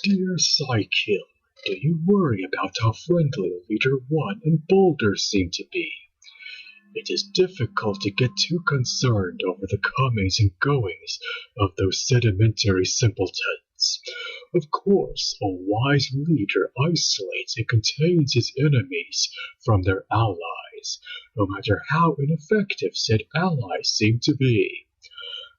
Dear Psykill, do you worry about how friendly Leader 1 and Boulder seem to be? It is difficult to get too concerned over the comings and goings of those sedimentary simpletons. Of course, a wise leader isolates and contains his enemies from their allies, no matter how ineffective said allies seem to be.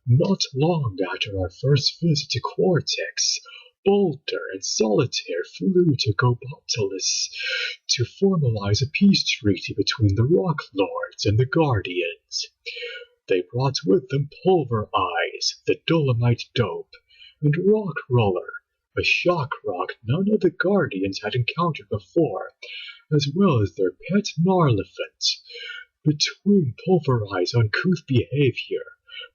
Not long after our first visit to Cortex, Boulder and Solitaire flew to GoBots to formalize a peace treaty between the Rock Lords and the Guardians. They brought with them Pulver Eyes, the Dolomite Dope, and Rock Roller, a shock rock none of the Guardians had encountered before, as well as their pet Gnarlephant. Between Pulver Eyes' uncouth behavior,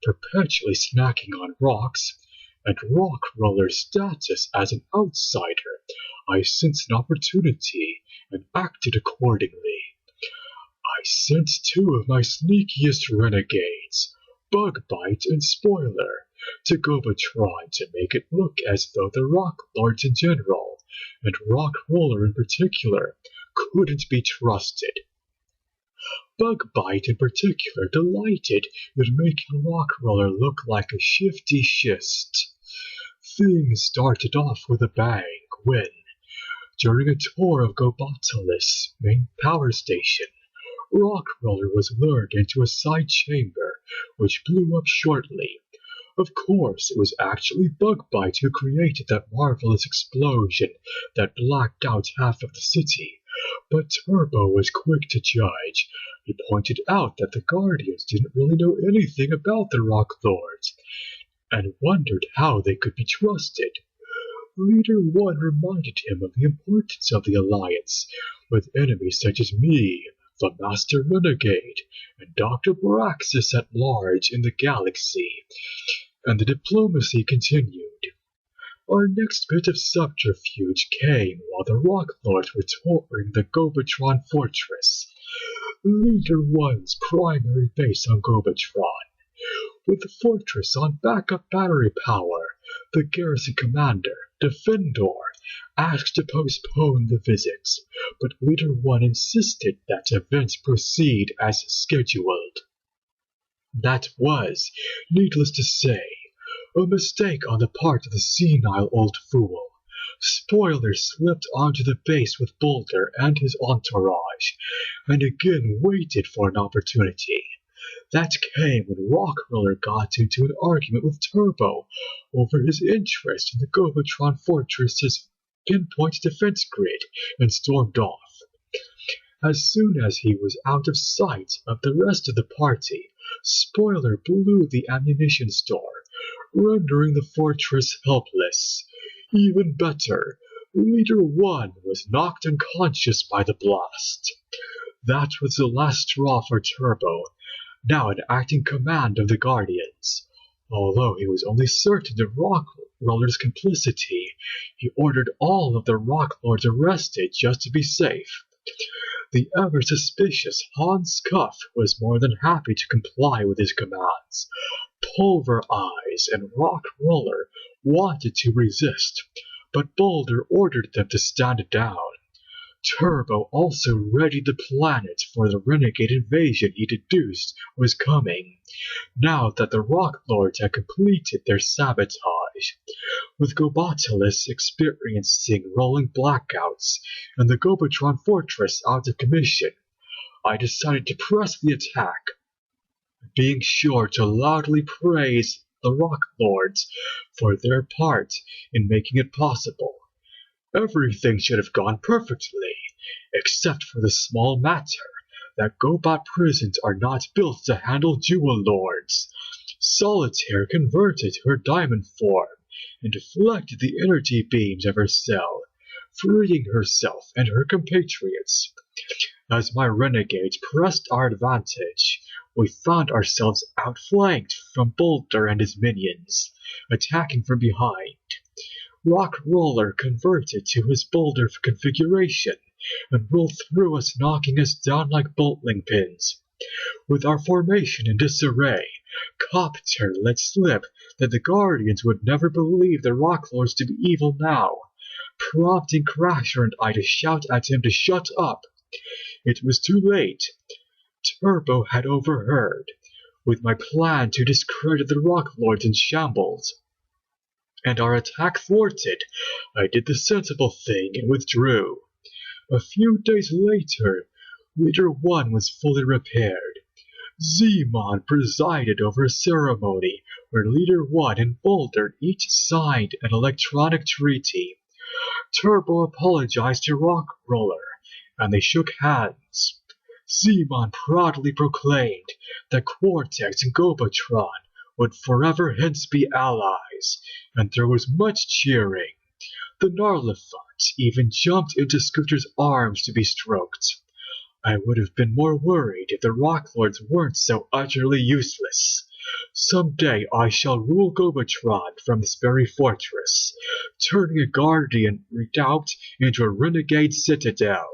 perpetually snacking on rocks, and Rock Roller's status as an outsider, I sensed an opportunity and acted accordingly. I sent two of my sneakiest renegades, Bugbite and Spoiler, to Gobatron to make it look as though the Rock Lords in general, and Rock Roller in particular, couldn't be trusted. Bugbite in particular delighted in making Rock Roller look like a shifty schist. Things started off with a bang when, during a tour of GoBots' main power station, Rock Roller was lured into a side chamber which blew up shortly. Of course, it was actually Bugbite who created that marvelous explosion that blacked out half of the city, but Turbo was quick to judge. He pointed out that the Guardians didn't really know anything about the Rock Lords, and wondered how they could be trusted. Leader 1 reminded him of the importance of the alliance, with enemies such as me, the Master Renegade, and Dr. Braxis at large in the galaxy, and the diplomacy continued. Our next bit of subterfuge came while the Rock Lords were touring the Gobatron Fortress, Leader 1's primary base on Gobatron. With the fortress on backup battery power, the garrison commander, Defendor, asked to postpone the visit, but Leader 1 insisted that events proceed as scheduled. That was, needless to say, a mistake on the part of the senile old fool. Spoiler slipped onto the base with Boulder and his entourage, and again waited for an opportunity. That came when Rock Roller got into an argument with Turbo over his interest in the Gobatron Fortress's pinpoint defense grid and stormed off. As soon as he was out of sight of the rest of the party, Spoiler blew the ammunition store, rendering the fortress helpless. Even better, Leader 1 was knocked unconscious by the blast. That was the last straw for Turbo, now in acting command of the Guardians. Although he was only certain of Rock Roller's complicity, he ordered all of the Rock Lords arrested just to be safe. The ever-suspicious Hans Cuff was more than happy to comply with his commands. Pulver Eyes and Rock Roller wanted to resist, but Boulder ordered them to stand down. Turbo also readied the planet for the renegade invasion he deduced was coming, now that the Rock Lords had completed their sabotage. With Gobatulus experiencing rolling blackouts and the Gobatron Fortress out of commission, I decided to press the attack, being sure to loudly praise the Rock Lords for their part in making it possible. Everything should have gone perfectly, except for the small matter that GoBot prisons are not built to handle Jewel Lords. Solitaire converted to her diamond form and deflected the energy beams of her cell, freeing herself and her compatriots. As my renegades pressed our advantage, we found ourselves outflanked from Boulder and his minions, attacking from behind. Rock Roller converted to his Boulder configuration and rolled through us, knocking us down like bolting pins. With our formation in disarray, Copter let slip that the Guardians would never believe the Rock Lords to be evil now, prompting Crasher and I to shout at him to shut up. It was too late. Turbo had overheard, with my plan to discredit the Rock Lords in shambles. And our attack thwarted, I did the sensible thing and withdrew. A few days later, Leader 1 was fully repaired. Zeemon presided over a ceremony where Leader 1 and Boulder each signed an electronic treaty. Turbo apologized to Rockroller, and they shook hands. Zeemon proudly proclaimed that Quartex and Gobotron would forever hence be allies, and there was much cheering. The Gnarliphant even jumped into Scooter's arms to be stroked. I would have been more worried if the Rock Lords weren't so utterly useless. Someday I shall rule Gobotron from this very fortress, turning a Guardian Redoubt into a Renegade Citadel.